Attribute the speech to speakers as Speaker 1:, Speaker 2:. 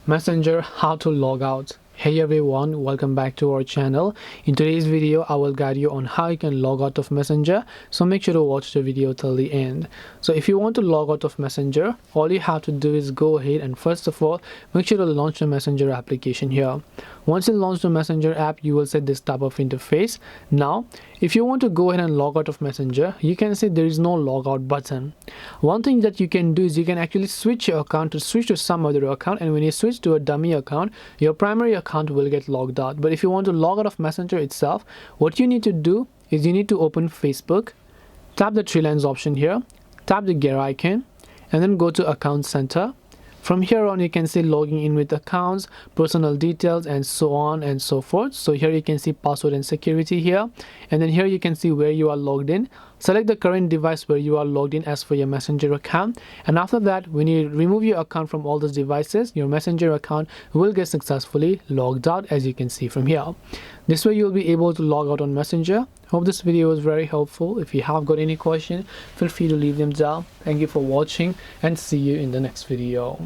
Speaker 1: Messenger, how to log out. Hey everyone, welcome back to our channel. In today's video I will guide you on how you can log out of Messenger, so make sure to watch the video till the end. So if you want to log out of Messenger, all you have to do is go ahead and first of all make sure to launch the Messenger application here. Once you launch the Messenger app, you will see this type of interface. Now if you want to go ahead and log out of Messenger, you can see there is no logout button. One thing that you can do is you can actually switch your account to some other account, and when you switch to a dummy account, your primary account will get logged out. But if you want to log out of Messenger itself, what you need to do is you need to open Facebook, tap the three lines option here, tap the gear icon, and then go to Account Center. From here on you can see logging in with accounts, personal details, and so on and so forth. So here you can see password and security here, and then here you can see where you are logged in. Select the current device where you are logged in as for your Messenger account, and after that when you remove your account from all those devices, your Messenger account will get successfully logged out, as you can see from here. This way you'll be able to log out on Messenger. Hope this video was very helpful. If you have got any question, feel free to leave them down. Thank you for watching and see you in the next video.